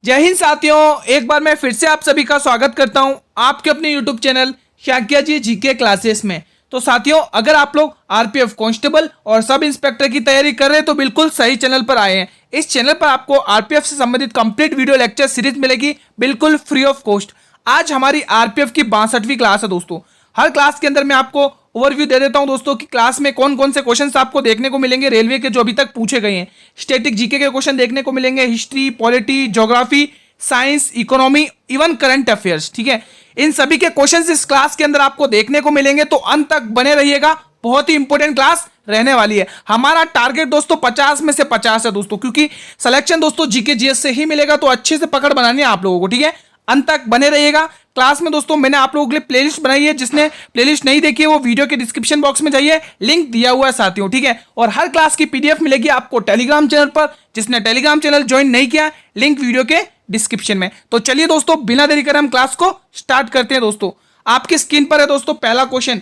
जय हिंद साथियों, एक बार मैं फिर से आप सभी का स्वागत करता हूं आपके अपने YouTube चैनल शाक्या जी जीके क्लासेस में। तो साथियों, अगर आप लोग आरपीएफ कांस्टेबल और सब इंस्पेक्टर की तैयारी कर रहे हैं तो बिल्कुल सही चैनल पर आए हैं। इस चैनल पर आपको आरपीएफ से संबंधित कंप्लीट वीडियो लेक्चर सीरीज मिलेगी बिल्कुल फ्री ऑफ कॉस्ट। आज हमारी आरपीएफ की 62वीं क्लास है दोस्तों। हर क्लास के अंदर मैं आपको ओवरव्यू दे देता हूं दोस्तों कि क्लास में कौन कौन से क्वेश्चंस आपको देखने को मिलेंगे रेलवे के जो अभी तक पूछे गए हैं। स्टैटिक जीके के क्वेश्चन देखने को मिलेंगे, history, polity, geography, science, economy, even current affairs. ठीक है, इन सभी के क्वेश्चंस इस क्लास के अंदर आपको देखने को मिलेंगे, तो अंत तक बने रहिएगा। बहुत ही इंपॉर्टेंट क्लास रहने वाली है। हमारा टारगेट दोस्तों 50 में से 50 है दोस्तों, क्योंकि सिलेक्शन दोस्तों जीके जीएस से ही मिलेगा, तो अच्छे से पकड़ बनानी है आप लोगों को। ठीक है, अंत तक बने रहिएगा। क्लास में दोस्तों मैंने आप लोगों के लिए प्लेलिस्ट बनाई है, जिसने प्लेलिस्ट नहीं देखी है वो वीडियो के डिस्क्रिप्शन बॉक्स में जाइए, लिंक दिया हुआ है साथियों। ठीक है, और हर क्लास की पीडीएफ मिलेगी आपको टेलीग्राम चैनल पर। जिसने टेलीग्राम चैनल ज्वाइन नहीं किया, लिंक वीडियो के डिस्क्रिप्शन में। तो चलिए दोस्तों, बिना देरी कर हम क्लास को स्टार्ट करते हैं। दोस्तों आपकी स्क्रीन पर है दोस्तों पहला क्वेश्चन,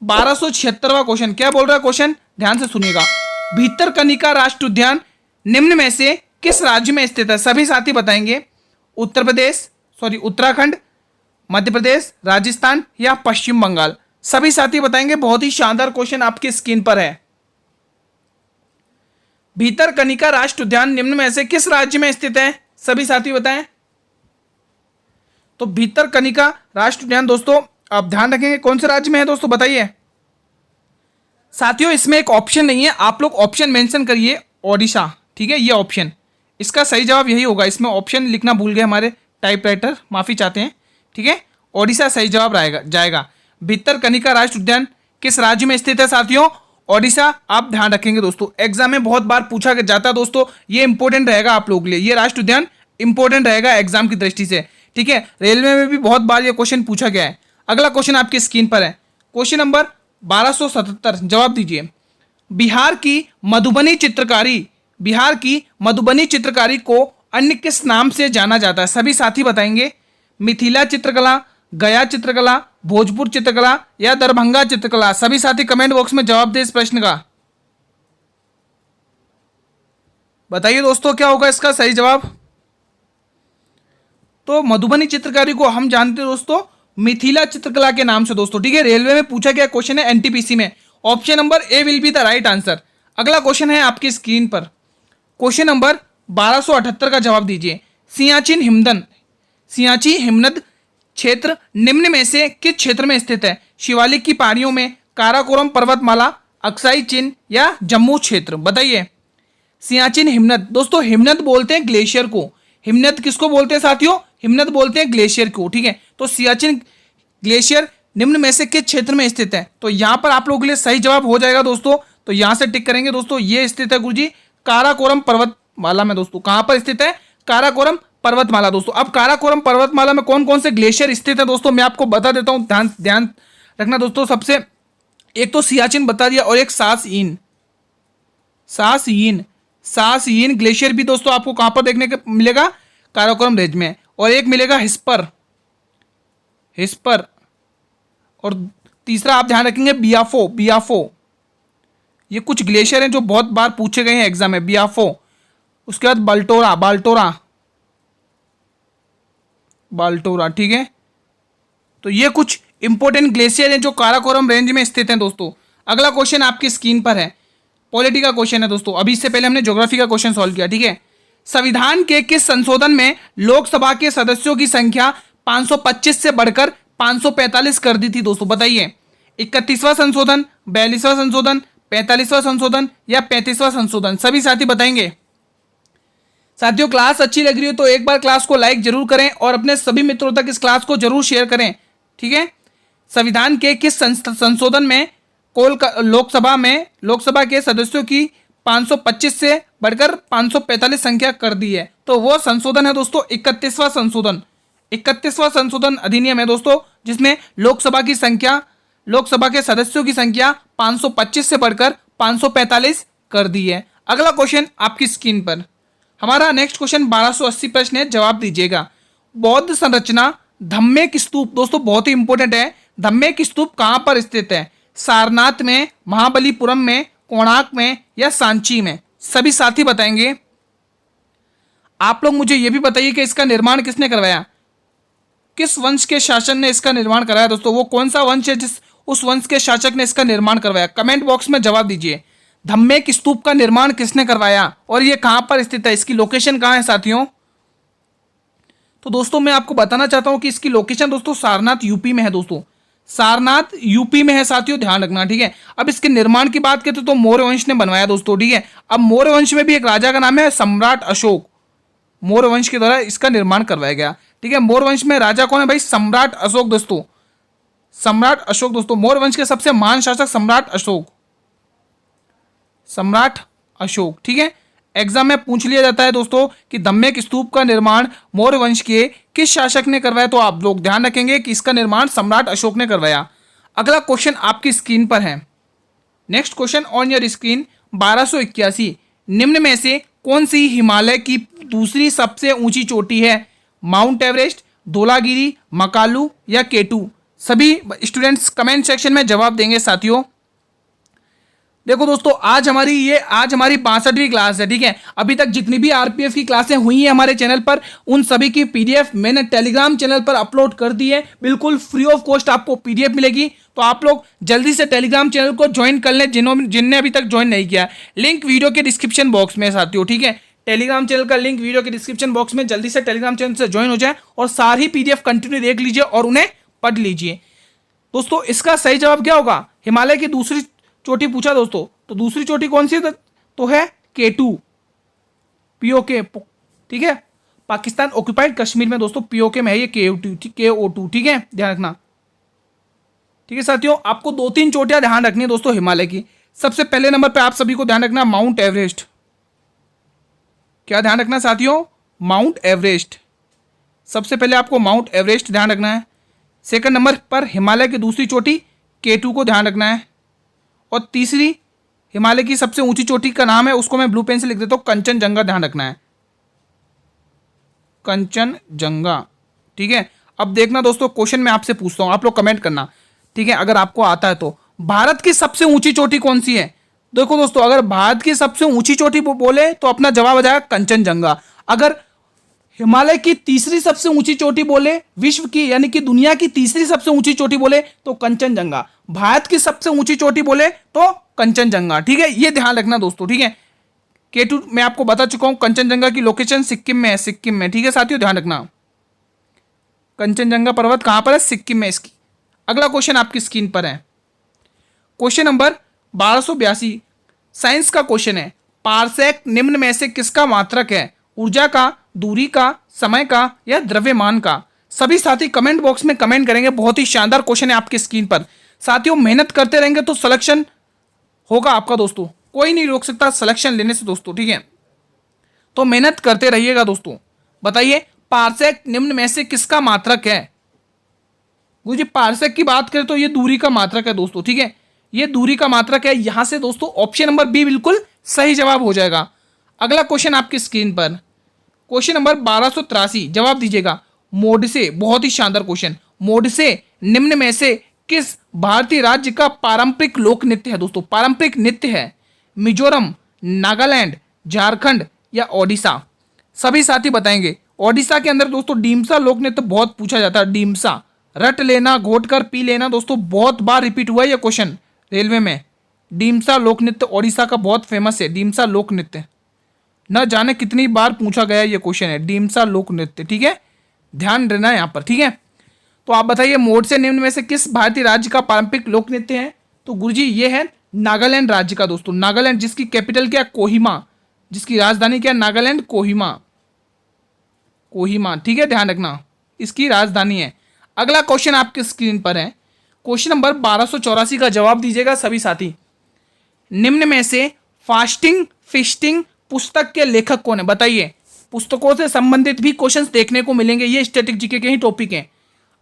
1276वां क्वेश्चन। क्या बोल रहा है क्वेश्चन, ध्यान से सुनिएगा। भितरकनिका राष्ट्रीय उद्यान निम्न में से किस राज्य में स्थित है? सभी साथी बताएंगे। उत्तराखंड, मध्य प्रदेश, राजस्थान या पश्चिम बंगाल? सभी साथी बताएंगे। बहुत ही शानदार क्वेश्चन आपकी स्क्रीन पर है। भितरकनिका राष्ट्रीय उद्यान निम्न में से किस राज्य में स्थित है? सभी साथी बताएं। तो भितरकनिका राष्ट्रीय उद्यान दोस्तों आप ध्यान रखेंगे कौन से राज्य में है दोस्तों, बताइए साथियों। इसमें एक ऑप्शन नहीं है, आप लोग ऑप्शन मेंशन करिए। ओडिशा, ठीक है, ये ऑप्शन, इसका सही जवाब यही होगा। इसमें ऑप्शन लिखना भूल गए हमारे टाइपराइटर, माफी चाहते हैं। ठीक है, ओडिशा सही जवाब जाएगा। भितरकनिका राष्ट्रीय उद्यान किस राज्य में स्थित है साथियों? ओडिशा। आप ध्यान रखेंगे दोस्तों, एग्जाम में बहुत बार पूछा जाता है दोस्तों, ये इंपॉर्टेंट रहेगा आप लोगों के लिए। ये राष्ट्रीय उद्यान इंपॉर्टेंट रहेगा एग्जाम की दृष्टि से। ठीक है, रेलवे में भी बहुत बार ये क्वेश्चन पूछा गया है। अगला क्वेश्चन आपकी स्क्रीन पर है, क्वेश्चन नंबर 1277। जवाब दीजिए। बिहार की मधुबनी चित्रकारी को अन्य किस नाम से जाना जाता है? सभी साथी बताएंगे। मिथिला चित्रकला, गया चित्रकला, भोजपुर चित्रकला या दरभंगा चित्रकला? सभी साथी कमेंट बॉक्स में जवाब दें इस प्रश्न का। बताइए दोस्तों क्या होगा इसका सही जवाब। तो मधुबनी चित्रकारी को हम जानते हैं दोस्तों मिथिला चित्रकला के नाम से दोस्तों। ठीक है, रेलवे में पूछा गया क्वेश्चन है, एनटीपीसी में। Option number A will be the right answer. अगला क्वेश्चन है आपकी स्क्रीन पर, क्वेश्चन नंबर 1278 का जवाब दीजिए। सियाची हिमनद क्षेत्र निम्न में से किस क्षेत्र में स्थित है? शिवालिक की पहाड़ियों में, काराकोरम पर्वतमाला, अक्साई चिन या जम्मू क्षेत्र? बताइए। सियाचिन हिमनद दोस्तों, हिमनद बोलते हैं ग्लेशियर को। हिमनद किसको बोलते हैं साथियों? हिमनद बोलते हैं ग्लेशियर को। ठीक है, तो सियाचिन ग्लेशियर निम्न में से किस क्षेत्र में स्थित है? तो यहां पर आप लोगों के लिए सही जवाब हो जाएगा दोस्तों। तो यहां से टिक करेंगे दोस्तों। ये स्थित है गुरुजी काराकोरम पर्वतमाला में दोस्तों। कहां पर स्थित है? काराकोरम पर्वतमाला दोस्तों। अब काराकोरम पर्वतमाला में कौन कौन से ग्लेशियर स्थित है दोस्तों, मैं आपको बता देता हूं। ध्यान रखना दोस्तों। सबसे एक तो सियाचिन बता दिया, और एक सासयीन ग्लेशियर भी दोस्तों आपको कहां पर देखने को मिलेगा? काराकोरम रेंज में। और एक मिलेगा हिस्पर, और तीसरा आप ध्यान रखेंगे बियाफो। ये कुछ ग्लेशियर हैं जो बहुत बार पूछे गए हैं एग्जाम में। बियाफो, उसके बाद बाल्टोरा। ठीक है, तो ये कुछ इंपॉर्टेंट ग्लेशियर हैं जो काराकोरम रेंज में स्थित हैं दोस्तों। अगला क्वेश्चन आपकी स्क्रीन पर है, पॉलिटी का क्वेश्चन है दोस्तों। अभी इससे पहले हमने ज्योग्राफी का क्वेश्चन सॉल्व किया। ठीक है, संविधान के किस संशोधन में लोकसभा के सदस्यों की संख्या 525 से बढ़कर 545 कर दी थी दोस्तों? बताइए। 31वां संशोधन, 42वां संशोधन, 45वां संशोधन या 35वां संशोधन? सभी साथी बताएंगे। साथियों क्लास अच्छी लग रही है तो एक बार क्लास को लाइक जरूर करें और अपने सभी मित्रों तक इस क्लास को जरूर शेयर करें। ठीक है, संविधान के किस संशोधन में लोकसभा के सदस्यों की 525 से बढ़कर 545 संख्या कर दी है? तो वो संशोधन है दोस्तों 31वां संशोधन। 31वां संशोधन अधिनियम है दोस्तों, जिसमें लोकसभा के सदस्यों की संख्या 525 से बढ़कर 545 कर दी है। अगला क्वेश्चन आपकी स्क्रीन पर, हमारा नेक्स्ट क्वेश्चन 1280 प्रश्न है। जवाब दीजिएगा। बौद्ध संरचना धम्मेक स्तूप दोस्तों बहुत ही इंपॉर्टेंट है। धम्मेक स्तूप कहां पर स्थित है? सारनाथ में, महाबलीपुरम में, कोणार्क में या सांची में? सभी साथी बताएंगे। आप लोग मुझे ये भी बताइए कि इसका निर्माण किसने करवाया, किस वंश के शासन ने इसका निर्माण कराया दोस्तों, वो कौन सा वंश है जिस उस वंश के शासक ने इसका निर्माण करवाया, कमेंट बॉक्स में जवाब दीजिए। धम्मेक स्तूप का निर्माण किसने करवाया और ये कहां पर स्थित है, इसकी लोकेशन कहां है साथियों। तो दोस्तों मैं आपको बताना चाहता हूं कि इसकी लोकेशन दोस्तों सारनाथ यूपी में है दोस्तों, सारनाथ यूपी में है साथियों, ध्यान रखना, ठीक है। अब इसके निर्माण की बात करते तो मौर्य वंश ने बनवाया दोस्तों, ठीक है। अब मौर्य वंश में भी एक राजा का नाम है सम्राट अशोक, मौर्य वंश के द्वारा इसका निर्माण करवाया गया, ठीक है। मौर्य वंश में राजा कौन है भाई, सम्राट अशोक दोस्तों, सम्राट अशोक दोस्तों, मौर्य वंश के सबसे महान शासक सम्राट अशोक, सम्राट अशोक, ठीक है। एग्जाम में पूछ लिया जाता है दोस्तों कि धम्मेक स्तूप का निर्माण मौर्य वंश के किस शासक ने करवाया, तो आप लोग ध्यान रखेंगे कि इसका निर्माण सम्राट अशोक ने करवाया। अगला क्वेश्चन आपकी स्क्रीन पर है, next question on your screen. 1281 निम्न में से कौन सी हिमालय की दूसरी सबसे ऊंची चोटी है, माउंट एवरेस्ट, धौलागिरी, मकालू या केटू। सभी स्टूडेंट्स कमेंट सेक्शन में जवाब देंगे साथियों। देखो दोस्तों आज हमारी 62वीं क्लास है, ठीक है। अभी तक जितनी भी आरपीएफ की क्लासें हुई हैं हमारे चैनल पर, उन सभी की पीडीएफ मैंने टेलीग्राम चैनल पर अपलोड कर दी है, बिल्कुल फ्री ऑफ कॉस्ट आपको पीडीएफ मिलेगी। तो आप लोग जल्दी से टेलीग्राम चैनल को ज्वाइन कर लें जिनने अभी तक ज्वाइन नहीं किया। लिंक वीडियो के डिस्क्रिप्शन बॉक्स में साथियों, ठीक है। टेलीग्राम चैनल का लिंक वीडियो के डिस्क्रिप्शन बॉक्स में, जल्दी से टेलीग्राम चैनल से ज्वाइन हो जाए और सारी पीडीएफ कंटिन्यू देख लीजिए और उन्हें पढ़ लीजिए। दोस्तों इसका सही जवाब क्या होगा, हिमालय की दूसरी चोटी पूछा दोस्तों, तो दूसरी चोटी कौन सी है, तो है केटू, पीओके, ठीक है। पाकिस्तान ऑक्युपाइड कश्मीर में दोस्तों पीओके में है ये KO2, ठीक है, ध्यान रखना, ठीक है साथियों। आपको 2-3 चोटियां ध्यान रखनी है दोस्तों हिमालय की। सबसे पहले नंबर पे आप सभी को ध्यान रखना माउंट एवरेस्ट, क्या ध्यान रखना साथियों, माउंट एवरेस्ट, सबसे पहले आपको माउंट एवरेस्ट ध्यान रखना है। सेकंड नंबर पर हिमालय की दूसरी चोटी K2 को ध्यान रखना है, और तीसरी हिमालय की सबसे ऊंची चोटी का नाम है, उसको मैं ब्लू पेन से लिख देता हूं, कंचनजंगा, ध्यान रखना है, कंचनजंगा, ठीक है। अब देखना दोस्तों क्वेश्चन मैं आपसे पूछता हूं, आप लोग कमेंट करना, ठीक है, अगर आपको आता है तो। भारत की सबसे ऊंची चोटी कौन सी है, देखो दोस्तों अगर भारत की सबसे ऊंची चोटी बोले तो अपना जवाब आ जाएगा कंचनजंगा। अगर हिमालय की तीसरी सबसे ऊंची चोटी बोले, विश्व की यानी कि दुनिया की तीसरी सबसे ऊंची चोटी बोले तो कंचनजंगा, भारत की सबसे ऊंची चोटी बोले तो कंचनजंगा, ठीक है, ये ध्यान रखना दोस्तों, ठीक है। K2 मैं आपको बता चुका हूं, कंचनजंगा की लोकेशन सिक्किम में है, सिक्किम में, ठीक है साथियों, ध्यान रखना, कंचनजंगा पर्वत कहां पर है, सिक्किम में इसकी। अगला क्वेश्चन आपकी स्क्रीन पर है, क्वेश्चन नंबर 1282 साइंस का क्वेश्चन है। पारसेक निम्न में से किसका मात्रक है, ऊर्जा का, दूरी का, समय का या द्रव्यमान का। सभी साथी कमेंट बॉक्स में कमेंट करेंगे, बहुत ही शानदार क्वेश्चन है आपकी स्क्रीन पर साथियों। मेहनत करते रहेंगे तो सिलेक्शन होगा आपका दोस्तों, कोई नहीं रोक सकता सिलेक्शन लेने से दोस्तों, ठीक है। तो मेहनत करते रहिएगा दोस्तों। बताइए पारसेक निम्न में से किसका मात्रक है, मुझे पारसेक की बात करें तो ये दूरी का मात्रक है दोस्तों, ठीक है, ये दूरी का मात्रक है। यहां से दोस्तों ऑप्शन नंबर बी बिल्कुल सही जवाब हो जाएगा। अगला क्वेश्चन आपकी स्क्रीन पर, क्वेश्चन नंबर 1283 जवाब दीजिएगा। मोडसे, बहुत ही शानदार क्वेश्चन, मोडसे निम्न में से किस भारतीय राज्य का पारंपरिक लोक नृत्य है दोस्तों, पारंपरिक नृत्य है, मिजोरम, नागालैंड, झारखंड या ओडिशा। सभी साथी बताएंगे। ओडिशा के अंदर दोस्तों डीमसा लोक नृत्य बहुत पूछा जाता है, डीमसा, रट लेना, घोट कर पी लेना दोस्तों, बहुत बार रिपीट हुआ है यह क्वेश्चन रेलवे में। डीमसा लोक नृत्य ओडिशा का बहुत फेमस है, डीमसा लोक नृत्य, न जाने कितनी बार पूछा गया ये क्वेश्चन है, डीमसा लोक नृत्य, ठीक है, ध्यान रहना यहाँ पर, ठीक है। तो आप बताइए मोड से निम्न में से किस भारतीय राज्य का पारंपरिक लोक नृत्य है, तो गुरुजी ये है नागालैंड राज्य का दोस्तों, नागालैंड, जिसकी कैपिटल क्या है, कोहिमा, जिसकी राजधानी क्या है, नागालैंड, कोहिमा, कोहिमा, ठीक है, ध्यान रखना, इसकी राजधानी है। अगला क्वेश्चन आपके स्क्रीन पर है, क्वेश्चन नंबर 1284 का जवाब दीजिएगा सभी साथी। निम्न में से फास्टिंग फिस्टिंग पुस्तक के लेखक कौन है, बताइए। पुस्तकों से संबंधित भी क्वेश्चंस देखने को मिलेंगे, ये स्टैटिक जीके के ही टॉपिक हैं।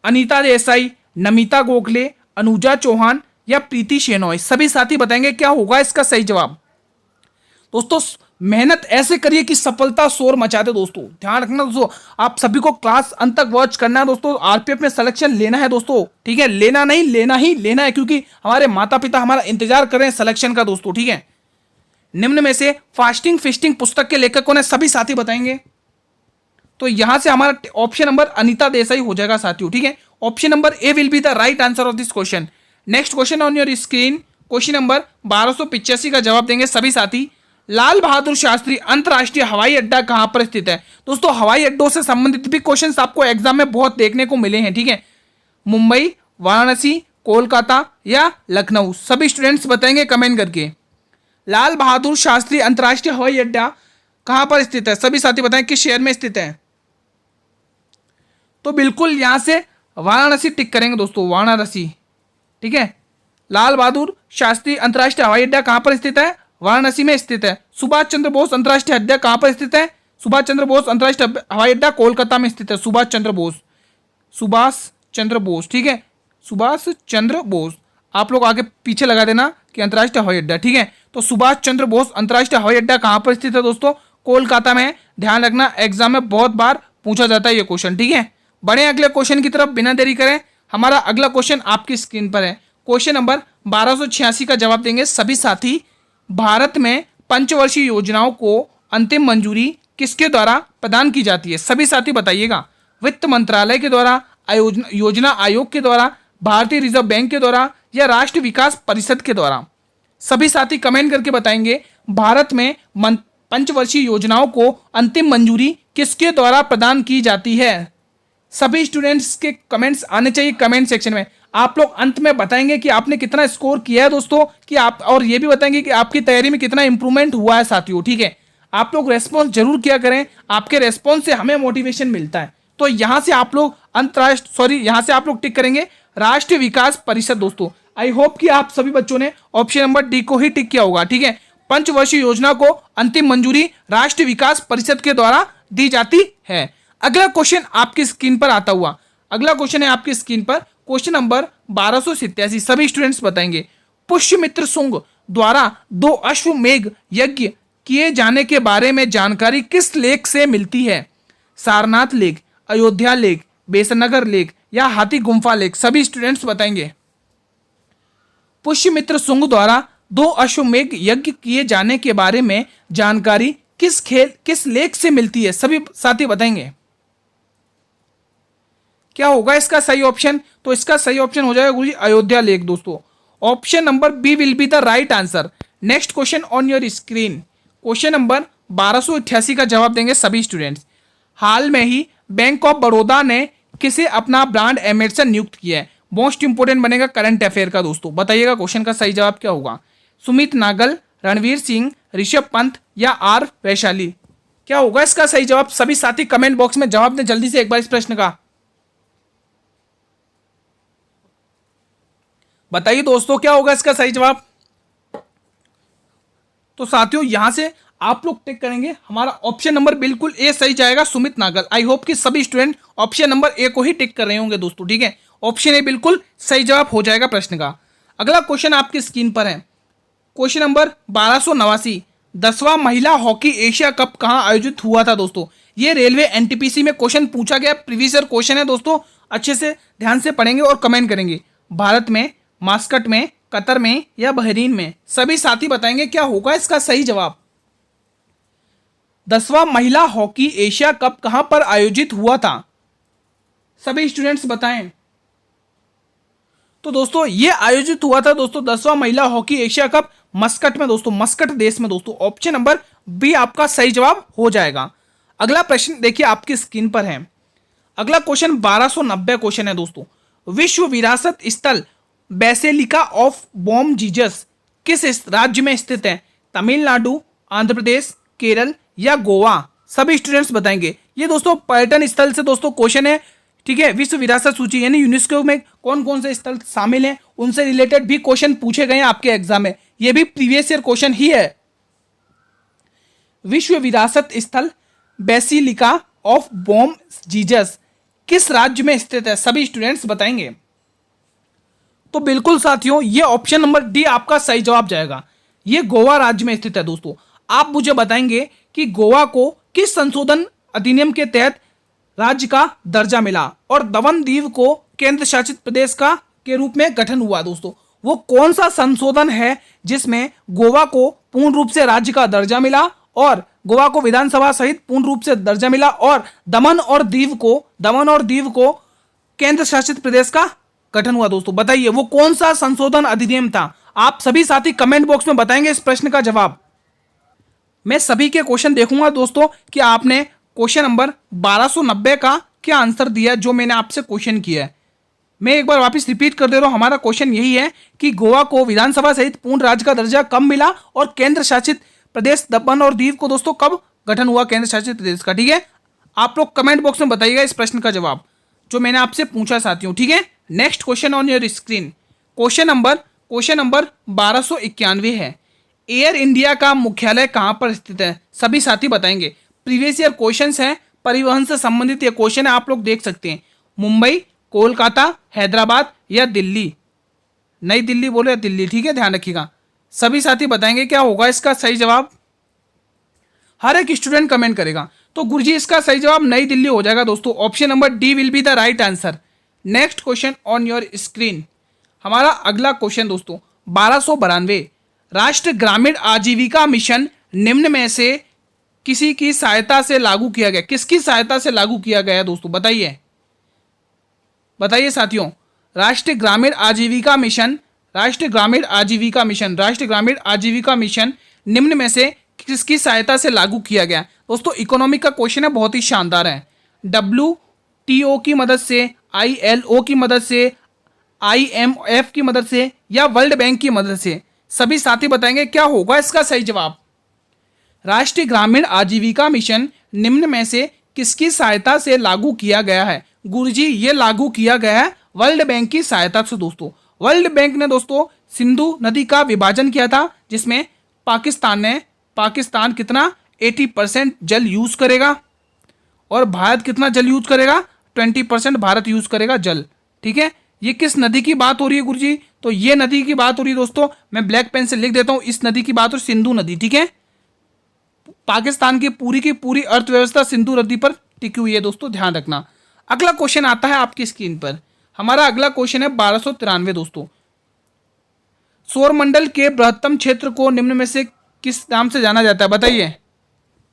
अनीता देसाई, नमिता गोखले, अनुजा चौहान या प्रीति शेनॉय। सभी साथी बताएंगे क्या होगा इसका सही जवाब। दोस्तों मेहनत ऐसे करिए कि सफलता शोर मचा दे दोस्तों, ध्यान रखना दोस्तों, आप सभी को क्लास अंत तक वॉच करना है दोस्तों, आरपीएफ में सिलेक्शन लेना है दोस्तों, ठीक है, लेना नहीं लेना ही लेना है, क्योंकि हमारे माता पिता हमारा इंतजार कर रहे हैं सिलेक्शन का दोस्तों, ठीक है। निम्न में से फास्टिंग फिस्टिंग पुस्तक के लेखक कौन है, सभी साथी बताएंगे। तो यहां से हमारा ऑप्शन नंबर अनीता देसाई हो जाएगा साथियों, ठीक है। Option number A will be the right answer of this question. Next question on your screen, question number 1285 का जवाब देंगे सभी साथी। लाल बहादुर शास्त्री अंतर्राष्ट्रीय हवाई अड्डा कहां पर स्थित है? दोस्तों हवाई अड्डों से संबंधित भी क्वेश्चंस आपको एग्जाम में बहुत देखने को मिले हैं, ठीक है। मुंबई, वाराणसी, कोलकाता या लखनऊ, सभी स्टूडेंट्स बताएंगे कमेंट करके। लाल बहादुर शास्त्री अंतर्राष्ट्रीय हवाई अड्डा कहां पर स्थित है? सभी साथी बताएं किस शहर में स्थित है। तो बिल्कुल यहां से वाराणसी टिक करेंगे दोस्तों, वाराणसी, ठीक है। लाल बहादुर शास्त्री अंतर्राष्ट्रीय हवाई अड्डा कहां पर स्थित है? वाराणसी में स्थित है। सुभाष चंद्र बोस अंतर्राष्ट्रीय अड्डा कहां पर स्थित है? सुभाष चंद्र बोस अंतर्राष्ट्रीय हवाई अड्डा कोलकाता में स्थित है। सुभाष चंद्र बोस, सुभाष चंद्र बोस, ठीक है, सुभाष चंद्र बोस। आप लोग आगे पीछे लगा देना कि अंतर्राष्ट्रीय हवाई अड्डा, ठीक है। तो सुभाष चंद्र बोस अंतर्राष्ट्रीय हवाई अड्डा कहां पर स्थित है दोस्तों? कोलकाता में। ध्यान रखना एग्जाम में बहुत बार पूछा जाता है ये क्वेश्चन, ठीक है। बढ़े अगले क्वेश्चन की तरफ बिना देरी करें। हमारा अगला क्वेश्चन आपकी स्क्रीन पर है। क्वेश्चन नंबर 1286 का जवाब देंगे सभी साथी। भारत में पंचवर्षीय योजनाओं को अंतिम मंजूरी किसके द्वारा प्रदान की जाती है? सभी साथी बताइएगा। वित्त मंत्रालय के द्वारा, योजना आयोग के द्वारा, भारतीय रिजर्व बैंक के द्वारा या राष्ट्रीय विकास परिषद के द्वारा? सभी साथी कमेंट करके बताएंगे भारत में पंचवर्षीय योजनाओं को अंतिम मंजूरी किसके द्वारा प्रदान की जाती है? सभी स्टूडेंट्स के कमेंट्स आने चाहिए कमेंट सेक्शन में। आप लोग अंत में बताएंगे कि आपने कितना स्कोर किया है दोस्तों, कि आप, और ये भी बताएंगे कि आपकी तैयारी में कितना इंप्रूवमेंट हुआ है साथियों, ठीक है। आप लोग रेस्पॉन्स जरूर किया करें, आपके रेस्पॉन्स से हमें मोटिवेशन मिलता है। तो यहां से आप लोग यहां से आप लोग टिक करेंगे राष्ट्रीय विकास परिषद दोस्तों। आई होप कि आप सभी बच्चों ने ऑप्शन नंबर डी को ही टिक किया होगा, ठीक है। पंचवर्षीय योजना को अंतिम मंजूरी राष्ट्रीय विकास परिषद के द्वारा दी जाती है। अगला क्वेश्चन आपकी स्क्रीन पर आता हुआ, अगला क्वेश्चन है आपकी स्क्रीन पर, क्वेश्चन नंबर 1287। सभी स्टूडेंट्स बताएंगे पुष्यमित्र शुंग द्वारा 2 अश्वमेध यज्ञ किए जाने के बारे में जानकारी किस लेख से मिलती है? सारनाथ लेख, अयोध्या लेख, बेसनगर लेख या हाथी गुम्फा लेख? सभी स्टूडेंट्स बताएंगे। पुष्यमित्र शुंग द्वारा 2 अश्वमेध यज्ञ किए जाने के बारे में जानकारी किस लेख से मिलती है? सभी साथी बताएंगे। क्या होगा इसका सही ऑप्शन? तो इसका सही ऑप्शन हो जाएगा गुरुजी अयोध्या लेख दोस्तों। Option number B will be the right answer. Next question on your screen, question number 1288 का जवाब देंगे सभी स्टूडेंट्स। हाल में ही बैंक ऑफ बड़ौदा ने किसे अपना ब्रांड एम्बेसडर नियुक्त किया है? मोस्ट इंपोर्टेंट बनेगा करंट अफेयर का दोस्तों। बताइएगा क्वेश्चन का सही जवाब क्या होगा। सुमित नागल, रणवीर सिंह, ऋषभ पंत या आर वैशाली? क्या होगा इसका सही जवाब? सभी साथी कमेंट बॉक्स में जवाब दें जल्दी से एक बार इस प्रश्न का। बताइए दोस्तों क्या होगा इसका सही जवाब। तो साथियों यहां से आप लोग टिक करेंगे, हमारा ऑप्शन नंबर बिल्कुल ए सही जाएगा, सुमित नागल। आई होप कि सभी स्टूडेंट ऑप्शन नंबर ए को ही टिक कर रहे होंगे दोस्तों, ठीक है। ऑप्शन ए बिल्कुल सही जवाब हो जाएगा प्रश्न का। अगला क्वेश्चन आपकी स्क्रीन पर है, क्वेश्चन नंबर 1289। 10वां महिला हॉकी एशिया कप कहां आयोजित हुआ था दोस्तों? ये रेलवे एनटीपीसी में क्वेश्चन पूछा गया, प्रीवियस ईयर क्वेश्चन है दोस्तों। अच्छे से ध्यान से पढ़ेंगे और कमेंट करेंगे। भारत में, मास्कट में, कतर में या बहरीन में? सभी साथी बताएंगे क्या होगा इसका सही जवाब। 10वां महिला हॉकी एशिया कप कहां पर आयोजित हुआ था? सभी स्टूडेंट्स बताएं। तो दोस्तों ये आयोजित हुआ था दोस्तों 10वां महिला हॉकी एशिया कप मस्कट में दोस्तों, मस्कट देश में दोस्तों। ऑप्शन नंबर बी आपका सही जवाब हो जाएगा। अगला प्रश्न देखिए आपकी स्क्रीन पर है। अगला क्वेश्चन 1290 क्वेश्चन है दोस्तों। विश्व विरासत स्थल बेसिलिका ऑफ बॉम जीसस किस राज्य में स्थित है? तमिलनाडु, आंध्र प्रदेश, केरल या गोवा? सभी स्टूडेंट्स बताएंगे। ये दोस्तों पर्यटन स्थल से दोस्तों क्वेश्चन है, ठीक है। विश्व विरासत सूची यानी यूनेस्को में कौन कौन से स्थल शामिल हैं, उनसे रिलेटेड भी क्वेश्चन पूछे गए हैं आपके एग्जाम में। ये भी प्रीवियस ईयर क्वेश्चन ही है। विश्व विरासत स्थल बेसिलिका ऑफ बॉम जीसस किस राज्य में स्थित है? सभी स्टूडेंट्स बताएंगे। तो बिल्कुल साथियों ये ऑप्शन नंबर डी आपका सही जवाब जाएगा। ये गोवा राज्य में स्थित है दोस्तों। आप मुझे बताएंगे कि गोवा को किस संशोधन अधिनियम के तहत राज्य का दर्जा मिला और दमन दीव को केंद्र शासित प्रदेश का के रूप में गठन हुआ दोस्तों। वो कौन सा संशोधन है जिसमें गोवा को पूर्ण रूप से राज्य का दर्जा मिला और गोवा को विधानसभा सहित पूर्ण रूप से दर्जा मिला और दमन और दीव को केंद्र शासित प्रदेश का गठन हुआ। दोस्तों बताइए वो कौन सा संशोधन अधिनियम था? आप सभी साथी कमेंट बॉक्स में बताएंगे इस प्रश्न का जवाब। मैं सभी के क्वेश्चन देखूंगा दोस्तों कि आपने क्वेश्चन नंबर 1290 का क्या आंसर दिया जो मैंने आपसे क्वेश्चन किया है। मैं एक बार वापस रिपीट कर दे रहा हूं, हमारा क्वेश्चन यही है कि गोवा को विधानसभा सहित पूर्ण राज्य का दर्जा कब मिला और केंद्र शासित प्रदेश दमन और दीव को दोस्तों कब गठन हुआ केंद्र शासित प्रदेश का। ठीक है, आप लोग कमेंट बॉक्स में बताइएगा इस प्रश्न का जवाब जो मैंने आपसे पूछा साथियों। ठीक है, next question on your screen, question number 1291 है। एयर इंडिया का मुख्यालय कहां पर स्थित है? सभी साथी बताएंगे। प्रीवियस ईयर क्वेश्चंस हैं, परिवहन से संबंधित ये क्वेश्चन है, आप लोग देख सकते हैं। मुंबई, कोलकाता, हैदराबाद या दिल्ली? नई दिल्ली बोले या दिल्ली? ठीक है, ध्यान रखिएगा। सभी साथी बताएंगे क्या होगा इसका सही जवाब। हर एक स्टूडेंट कमेंट करेगा। तो गुरुजी इसका सही जवाब नई दिल्ली हो जाएगा दोस्तों। Option number D will be the right answer. Next question on your screen, हमारा अगला क्वेश्चन दोस्तों 1292। राष्ट्रीय ग्रामीण आजीविका मिशन निम्न में से किसी की सहायता से लागू किया गया? किसकी सहायता से लागू किया गया दोस्तों? बताइए साथियों। राष्ट्रीय ग्रामीण आजीविका मिशन निम्न में से किसकी सहायता से लागू किया गया? दोस्तों इकोनॉमिक का क्वेश्चन है, बहुत ही शानदार है। WTO की मदद से, ILO की मदद से, IMF की मदद से या वर्ल्ड बैंक की मदद से? सभी साथी बताएंगे क्या होगा इसका सही जवाब। राष्ट्रीय ग्रामीण आजीविका मिशन निम्न में से किसकी सहायता से लागू किया गया है? गुरुजी ये लागू किया गया है वर्ल्ड बैंक की सहायता से दोस्तों। वर्ल्ड बैंक ने दोस्तों सिंधु नदी का विभाजन किया था, जिसमें पाकिस्तान कितना 80% जल यूज करेगा और भारत कितना जल यूज करेगा? 20% भारत यूज करेगा जल। ठीक है, ये किस नदी की बात हो रही है गुरुजी? तो ये नदी की बात हो रही है दोस्तों, मैं ब्लैक पेन से लिख देता हूं, इस नदी की बात हो सिंधु नदी। ठीक है, पाकिस्तान की पूरी अर्थव्यवस्था सिंधु नदी पर टिकी हुई है दोस्तों, ध्यान रखना। अगला क्वेश्चन आता है आपकी स्क्रीन पर, हमारा अगला क्वेश्चन है 1293 दोस्तों। सौरमंडल के बृहत्तम क्षेत्र को निम्न में से किस नाम से जाना जाता है?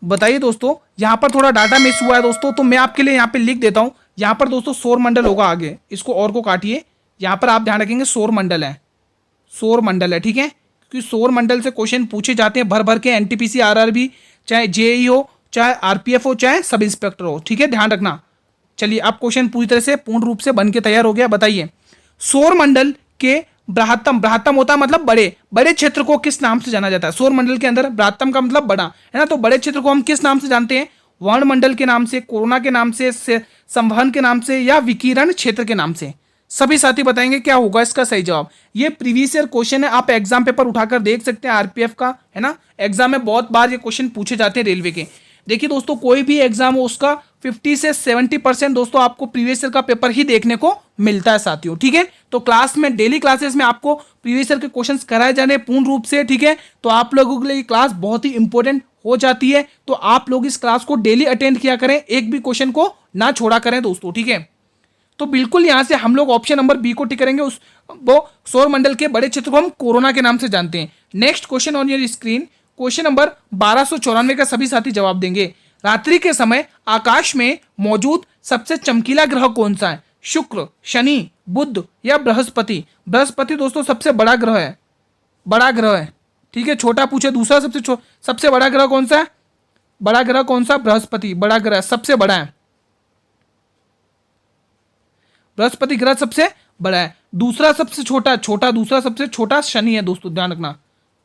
बताइए दोस्तों। यहां पर थोड़ा डाटा मिस हुआ है दोस्तों, तो मैं आपके लिए यहां पे लिख देता हूं। यहां पर दोस्तों सौरमंडल होगा आगे, इसको और को काटिए। यहां पर आप ध्यान रखेंगे सौरमंडल है। ठीक है, क्योंकि सौरमंडल से क्वेश्चन पूछे जाते हैं भर भर के, NTPC, RRB, चाहे JEE हो, चाहे RPF हो, चाहे सब इंस्पेक्टर हो। ठीक है, ध्यान रखना। चलिए अब क्वेश्चन पूरी तरह से पूर्ण रूप से बन के तैयार हो गया। बताइए सौरमंडल के बृहत्तम होता है मतलब बड़े क्षेत्र को किस नाम से जाना जाता है? सौरमंडल के अंदर बृहत्तम का मतलब बड़ा है ना, तो बड़े क्षेत्र को हम किस नाम से जानते हैं? वर्णमंडल के नाम से, कोरोना के नाम से, संवहन के नाम से या विकिरण क्षेत्र के नाम से? सभी साथी बताएंगे क्या होगा इसका सही जवाब। ये प्रीवियस ईयर क्वेश्चन है, आप एग्जाम पेपर उठाकर देख सकते हैं RPF का, है ना। एग्जाम में बहुत बार ये क्वेश्चन पूछे जाते हैं रेलवे के। देखिए दोस्तों कोई भी एग्जाम हो उसका 50 से 70% दोस्तों आपको प्रीवियस ईयर का पेपर ही देखने को मिलता है साथियों। ठीक है, तो क्लास में, डेली क्लासेस में आपको प्रीवियस ईयर के क्वेश्चंस कराए जाने पूर्ण रूप से। ठीक है, तो आप लोगों के लिए ये क्लास बहुत ही इंपॉर्टेंट हो जाती है, तो आप लोग इस क्लास को डेली अटेंड किया करें, एक भी क्वेश्चन को ना छोड़ा करें दोस्तों। ठीक है, तो बिल्कुल यहां से हम लोग ऑप्शन नंबर बी को टिक करेंगे। वो सौरमंडल के बड़े क्षेत्र को हम कोरोना के नाम से जानते हैं। Next question on your screen, question number 1294 का सभी साथी जवाब देंगे। रात्रि के समय आकाश में मौजूद सबसे चमकीला ग्रह कौन सा है? शुक्र, शनि, बुध या बृहस्पति? बृहस्पति दोस्तों सबसे बड़ा ग्रह है। ठीक है, छोटा पूछे दूसरा सबसे बड़ा ग्रह कौन सा है? बड़ा ग्रह कौन सा? बृहस्पति बड़ा ग्रह, सबसे बड़ा है। बृहस्पति ग्रह सबसे बड़ा है। दूसरा सबसे छोटा शनि है दोस्तों, ध्यान रखना।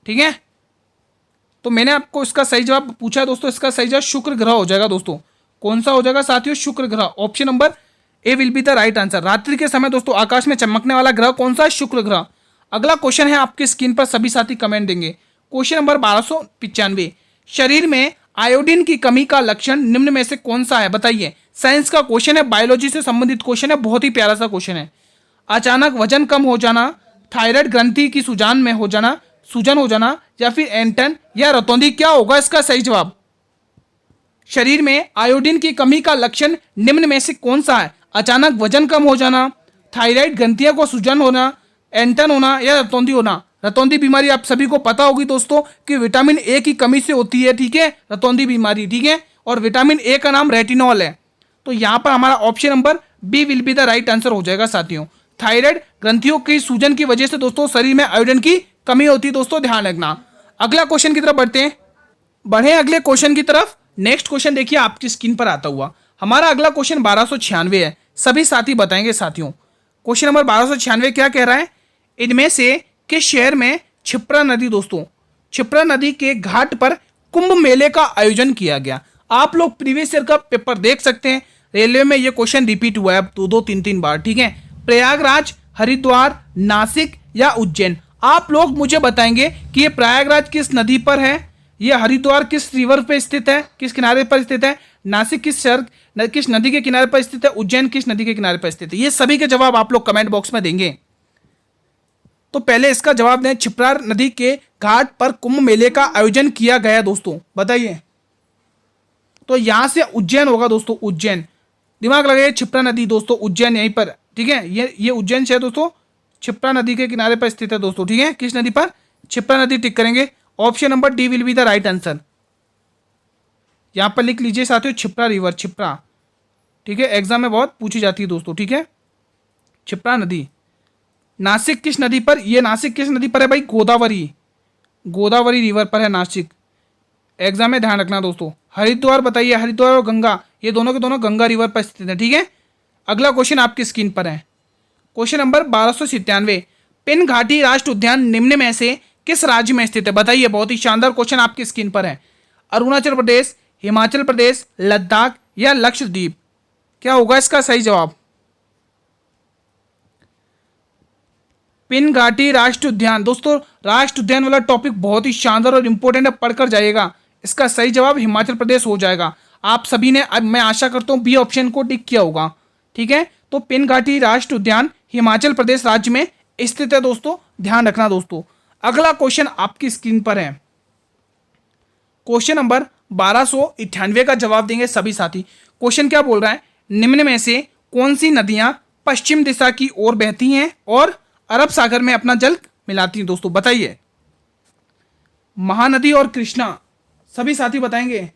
ठीक है, तो मैंने आपको इसका सही जवाब पूछा है दोस्तों, इसका सही जवाब शुक्र ग्रह हो जाएगा दोस्तों। कौन सा हो जाएगा साथियों? शुक्र ग्रह। Option number A will be the right answer. रात्रि के समय दोस्तों आकाश में चमकने वाला ग्रह कौन सा है? शुक्र ग्रह। अगला क्वेश्चन है आपके स्क्रीन पर, सभी साथी कमेंट देंगे। क्वेश्चन नंबर 1295, शरीर में आयोडीन की कमी का लक्षण निम्न में से कौन सा है? बताइए। साइंस का क्वेश्चन है, बायोलॉजी से संबंधित क्वेश्चन है, बहुत ही प्यारा सा क्वेश्चन है। अचानक वजन कम हो जाना, थायराइड ग्रंथि की सूजन हो जाना या फिर एंटन या रतौंधी? क्या होगा इसका सही जवाब? शरीर में आयोडीन की कमी का लक्षण निम्न में से कौन सा है? अचानक वजन कम हो जाना, थायराइड ग्रंथियों को सूजन होना, एंटन होना या रतौंधी होना? रतौंधी बीमारी आप सभी को पता होगी दोस्तों कि विटामिन ए की कमी से होती है, ठीक है, रतौंधी बीमारी, ठीक है, और विटामिन ए का नाम रेटिनॉल है। तो यहाँ पर हमारा option number B will be the right answer हो जाएगा साथियों। थायराइड ग्रंथियों की सूजन की वजह से दोस्तों शरीर में आयोडीन की कमी होती है दोस्तों, ध्यान रखना। अगला क्वेश्चन की तरफ बढ़ते हैं, बढ़े अगले क्वेश्चन की तरफ। नेक्स्ट क्वेश्चन देखिए आपकी स्क्रीन पर आता हुआ। हमारा अगला क्वेश्चन 1296 है, सभी साथी बताएंगे साथियों। क्वेश्चन नंबर 1296 क्या कह रहा है, इनमें से किस शहर में क्षिप्रा नदी दोस्तों, क्षिप्रा नदी के घाट पर कुंभ मेले का आयोजन किया गया। आप लोग प्रीवियस ईयर का पेपर देख सकते हैं, रेलवे में ये क्वेश्चन रिपीट हुआ है अब 2-3 बार, ठीक है। प्रयागराज, हरिद्वार, नासिक या उज्जैन। आप लोग मुझे बताएंगे कि ये प्रयागराज किस नदी पर है, ये हरिद्वार किस रिवर पे स्थित है, किस किनारे पर स्थित है, नासिक किस नदी के किनारे पर स्थित है, उज्जैन किस नदी के किनारे पर स्थित है। ये सभी के जवाब आप लोग कमेंट बॉक्स में देंगे। तो पहले इसका जवाब दें, क्षिप्रा नदी के घाट पर कुंभ मेले का आयोजन किया गया दोस्तों, बताइए। तो यहां से उज्जैन होगा दोस्तों, उज्जैन, दिमाग लगाइए, क्षिप्रा नदी दोस्तों उज्जैन यहीं पर, ठीक है। ये उज्जैन शहर दोस्तों क्षिप्रा नदी के किनारे पर स्थित है दोस्तों, ठीक है। किस नदी पर, क्षिप्रा नदी, टिक करेंगे। Option number D will be the right answer. यहां पर लिख लीजिए साथियों, क्षिप्रा रिवर, क्षिप्रा, ठीक है, एग्जाम में बहुत पूछी जाती है दोस्तों, ठीक है, क्षिप्रा नदी। नासिक किस नदी पर, ये नासिक किस नदी पर है भाई, गोदावरी, गोदावरी रिवर पर है नासिक, एग्जाम में ध्यान रखना दोस्तों। हरिद्वार बताइए, हरिद्वार और गंगा, ये दोनों के दोनों गंगा रिवर पर स्थित है, ठीक है। अगला क्वेश्चन आपकी स्क्रीन पर है, क्वेश्चन नंबर 1297। पिन घाटी राष्ट्रीय उद्यान निम्न में से किस राज्य में स्थित है, बताइए। बहुत ही शानदार क्वेश्चन आपकी स्क्रीन पर है। अरुणाचल प्रदेश, हिमाचल प्रदेश, लद्दाख या लक्षद्वीप। क्या होगा इसका सही जवाब। पिन घाटी राष्ट्रीय उद्यान दोस्तों, राष्ट्रीय उद्यान वाला टॉपिक बहुत ही शानदार और इंपॉर्टेंट है, पढ़कर जाइएगा। इसका सही जवाब हिमाचल प्रदेश हो जाएगा। आप सभी ने, अब मैं आशा करता हूं, बी ऑप्शन को टिक किया होगा, ठीक है। तो पिन घाटी राष्ट्रीय उद्यान हिमाचल प्रदेश राज्य में स्थित है दोस्तों, ध्यान रखना दोस्तों। अगला क्वेश्चन आपकी स्क्रीन पर है, क्वेश्चन नंबर 1298 का जवाब देंगे सभी साथी। क्वेश्चन क्या बोल रहा है, निम्न में से कौन सी नदियां पश्चिम दिशा की ओर बहती हैं और अरब सागर में अपना जल मिलाती हैं दोस्तों, बताइए। महानदी और कृष्णा, सभी साथी बताएंगे।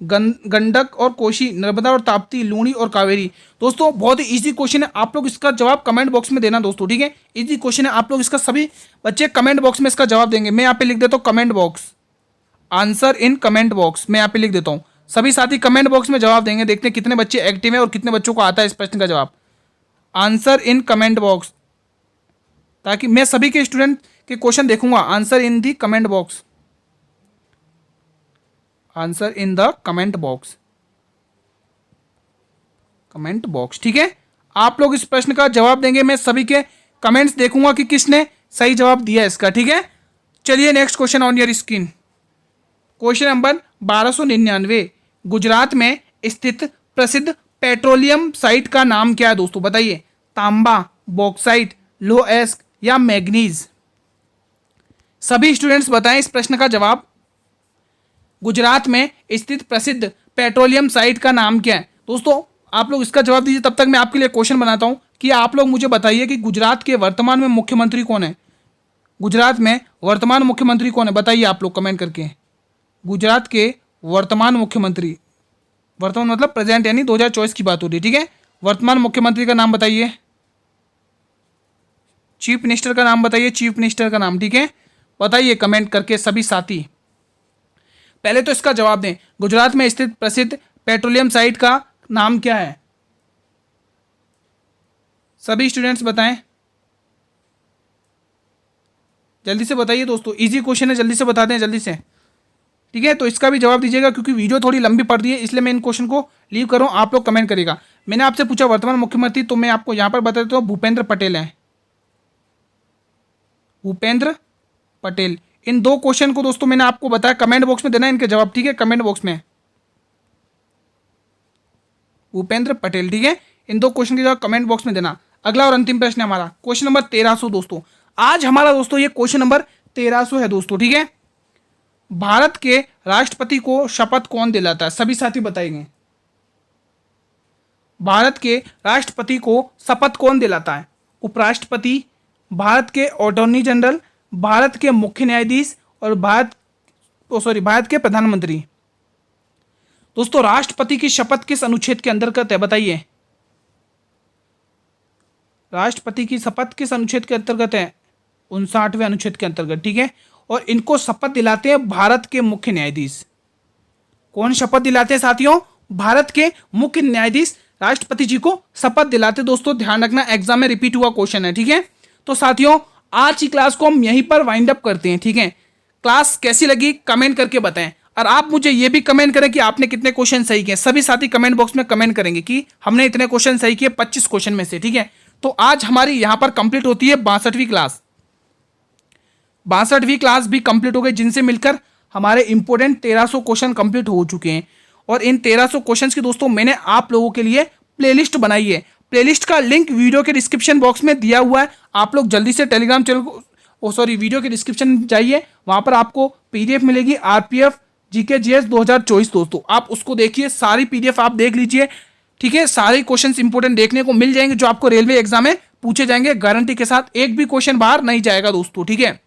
गंडक और कोशी, नर्मदा और ताप्ती, लूनी और कावेरी। दोस्तों बहुत ही इजी क्वेश्चन है, आप लोग इसका जवाब कमेंट बॉक्स में देना दोस्तों, ठीक है। इजी क्वेश्चन है, आप लोग इसका सभी बच्चे कमेंट बॉक्स में इसका जवाब देंगे। मैं यहाँ पे लिख देता हूँ comment box, answer in comment box, मैं यहाँ पे लिख देता हूँ। सभी साथी कमेंट बॉक्स में जवाब देंगे, देखते हैं कितने बच्चे एक्टिव हैं और कितने बच्चों को आता है इस प्रश्न का जवाब। आंसर इन कमेंट बॉक्स, ताकि मैं सभी के स्टूडेंट के क्वेश्चन देखूंगा। Answer in the comment box, answer in the comment box, comment box, ठीक है। आप लोग इस प्रश्न का जवाब देंगे, मैं सभी के कमेंट्स देखूंगा कि किसने सही जवाब दिया इसका, ठीक है। चलिए next question on your screen, question number 1299। Gujarat में स्थित प्रसिद्ध पेट्रोलियम साइट का नाम क्या है दोस्तों, बताइए। तांबा, बॉक्साइट, लोएस्क या मैग्नीज। सभी स्टूडेंट्स बताएं इस प्रश्न का जवाब। गुजरात में स्थित प्रसिद्ध पेट्रोलियम साइट का नाम क्या है दोस्तों, आप लोग इसका जवाब दीजिए। तब तक मैं आपके लिए क्वेश्चन बनाता हूं कि आप लोग मुझे बताइए कि गुजरात के वर्तमान में मुख्यमंत्री कौन है। गुजरात में वर्तमान मुख्यमंत्री कौन है, बताइए आप लोग कमेंट करके। गुजरात के वर्तमान मुख्यमंत्री, वर्तमान मतलब प्रेजेंट, यानी 2024 की बात हो रही है, ठीक है। वर्तमान मुख्यमंत्री का नाम बताइए, चीफ मिनिस्टर का नाम बताइए, चीफ मिनिस्टर का नाम, ठीक है। बताइए कमेंट करके सभी साथी। पहले तो इसका जवाब दें, गुजरात में स्थित प्रसिद्ध पेट्रोलियम साइट का नाम क्या है, सभी स्टूडेंट्स बताएं, जल्दी से बताइए दोस्तों। इजी क्वेश्चन है, जल्दी से बता दें, जल्दी से, ठीक है। तो इसका भी जवाब दीजिएगा, क्योंकि वीडियो थोड़ी लंबी पड़ रही है, इसलिए मैं इन क्वेश्चन को लीव कर रहा हूं, आप लोग कमेंट करिएगा। मैंने आपसे पूछा वर्तमान मुख्यमंत्री, तो मैं आपको यहां पर बता देता हूं, भूपेंद्र पटेल है, भूपेंद्र पटेल। इन दो क्वेश्चन को दोस्तों मैंने आपको बताया, कमेंट बॉक्स में देना इनके जवाब, ठीक है, कमेंट बॉक्स में भूपेंद्र पटेल, ठीक है। इन दो क्वेश्चन के जवाब कमेंट बॉक्स में देना। अगला और अंतिम प्रश्न है हमारा, क्वेश्चन नंबर 1300 दोस्तों। आज हमारा दोस्तों ये क्वेश्चन नंबर 1300 है दोस्तों, ठीक है। भारत के राष्ट्रपति को शपथ कौन दिलाता है, सभी साथी बताएंगे। भारत के राष्ट्रपति को शपथ कौन दिलाता है, उपराष्ट्रपति, भारत के अटॉर्नी जनरल, भारत के मुख्य न्यायाधीश और भारत के प्रधानमंत्री। दोस्तों राष्ट्रपति की शपथ किस अनुच्छेद के अंतर्गत है बताइए? राष्ट्रपति की शपथ किस अनुच्छेद के अंतर्गत है? 59वें अनुच्छेद के अंतर्गत, ठीक है। और इनको शपथ दिलाते हैं भारत के मुख्य न्यायाधीश। कौन शपथ दिलाते हैं साथियों? भारत के मुख्य न्यायाधीश राष्ट्रपति जी को शपथ दिलाते। दोस्तों ध्यान रखना, एग्जाम में रिपीट हुआ क्वेश्चन है, ठीक है। तो साथियों आज की क्लास को हम यहीं पर वाइंड अप करते हैं, ठीक है। क्लास कैसी लगी कमेंट करके बताएं, और आप मुझे ये भी कमेंट करें कि आपने कितने क्वेश्चन सही किए। सभी साथी कमेंट बॉक्स में कमेंट करेंगे कि हमने इतने क्वेश्चन सही किए 25 क्वेश्चन में से, ठीक है। तो आज हमारी यहां पर कंप्लीट होती है 62वीं क्लास। 62वीं क्लास भी कंप्लीट हो गई, जिनसे मिलकर हमारे इंपोर्टेंट 1300 क्वेश्चन कंप्लीट हो चुके हैं। और इन 1300 क्वेश्चंस की दोस्तों मैंने आप लोगों के लिए प्लेलिस्ट बनाई है। प्लेलिस्ट का लिंक वीडियो के डिस्क्रिप्शन बॉक्स में दिया हुआ है। आप लोग जल्दी से टेलीग्राम चैनल को वीडियो के डिस्क्रिप्शन जाइए, वहां पर आपको पीडीएफ मिलेगी आरपीएफ जीके जीएस 2024। दोस्तों आप उसको देखिए, सारी पीडीएफ आप देख लीजिए, ठीक है। सारे क्वेश्चंस इंपोर्टेंट देखने को मिल जाएंगे जो आपको रेलवे एग्जाम में पूछे जाएंगे, गारंटी के साथ। एक भी क्वेश्चन बाहर नहीं जाएगा दोस्तों, ठीक है।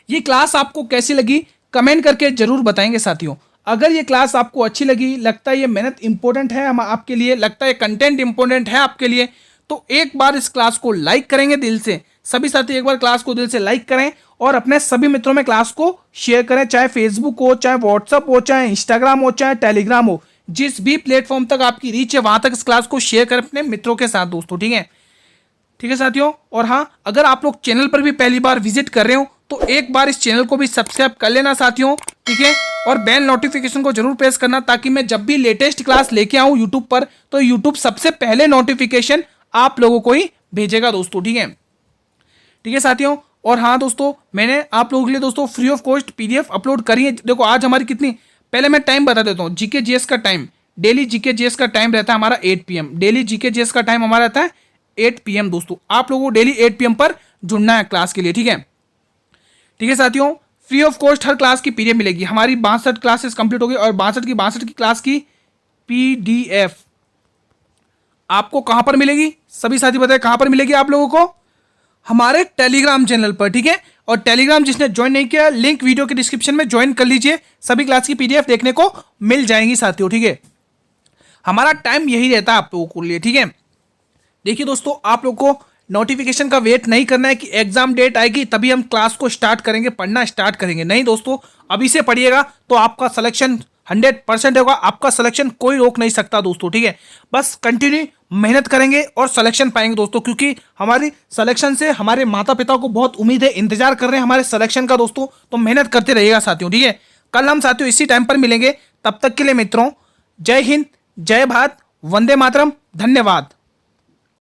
ये क्लास आपको कैसी लगी कमेंट करके जरूर बताएंगे साथियों। अगर ये क्लास आपको अच्छी लगी, लगता है ये मेहनत इंपॉर्टेंट है हम आपके लिए, लगता है कंटेंट इंपॉर्टेंट है आपके लिए, तो एक बार इस क्लास को लाइक करेंगे दिल से। सभी साथी एक बार क्लास को दिल से लाइक करें और अपने सभी मित्रों में क्लास को शेयर करें, चाहे फेसबुक हो, चाहे व्हाट्सअप हो, चाहे इंस्टाग्राम हो, चाहे टेलीग्राम हो, जिस भी प्लेटफॉर्म तक आपकी रीच है वहां तक इस क्लास को शेयर करें अपने मित्रों के साथ दोस्तों, ठीक है। ठीक है साथियों, और हाँ अगर आप लोग चैनल पर भी पहली बार विजिट कर रहे हो तो एक बार इस चैनल को भी सब्सक्राइब कर लेना साथियों, ठीक है। और बेल नोटिफिकेशन को जरूर प्रेस करना, ताकि मैं जब भी लेटेस्ट क्लास लेके आऊं यूट्यूब पर तो यूट्यूब सबसे पहले नोटिफिकेशन आप लोगों को ही भेजेगा दोस्तों, ठीक है। ठीक है साथियों, और हाँ दोस्तों मैंने आप लोगों के लिए दोस्तों free of cost PDF upload करी है। देखो आज हमारी कितनी, पहले मैं टाइम बता देता हूँ। जीके जीएस का टाइम, डेली जीके जीएस का टाइम रहता है हमारा 8 PM। डेली जीके जीएस का टाइम हमारा रहता है 8 PM दोस्तों। आप लोगों को डेली 8 PM पर जुड़ना है क्लास के लिए, ठीक है। ठीक है साथियों, free of cost her class की पीडीएफ मिलेगी। हमारी 62 क्लासेस कंप्लीट हो गई और 62 की क्लास की पीडीएफ आपको कहां पर मिलेगी? सभी साथी बताए कहां पर मिलेगी आप लोगों को? हमारे टेलीग्राम चैनल पर, ठीक है। और टेलीग्राम जिसने ज्वाइन नहीं किया, लिंक वीडियो के डिस्क्रिप्शन में ज्वाइन कर लीजिए, सभी क्लास की पीडीएफ देखने को मिल जाएंगी साथियों, ठीक है। हमारा टाइम यही रहता है आप लोगों के लिए, ठीक है। देखिए दोस्तों आप लोग को नोटिफिकेशन का वेट नहीं करना है कि एग्जाम डेट आएगी तभी हम क्लास को स्टार्ट करेंगे, पढ़ना स्टार्ट करेंगे। नहीं दोस्तों, अभी से पढ़िएगा तो आपका सिलेक्शन 100% होगा। आपका सिलेक्शन कोई रोक नहीं सकता दोस्तों, ठीक है। बस कंटिन्यू मेहनत करेंगे और सिलेक्शन पाएंगे दोस्तों, क्योंकि हमारी सिलेक्शन से हमारे माता पिता को बहुत उम्मीद है, इंतजार कर रहे हैं हमारे सिलेक्शन का दोस्तों। तो मेहनत करते रहिएगा साथियों, ठीक है। कल हम साथियों इसी टाइम पर मिलेंगे, तब तक के लिए मित्रों जय हिंद, जय भारत, वंदे मातरम, धन्यवाद।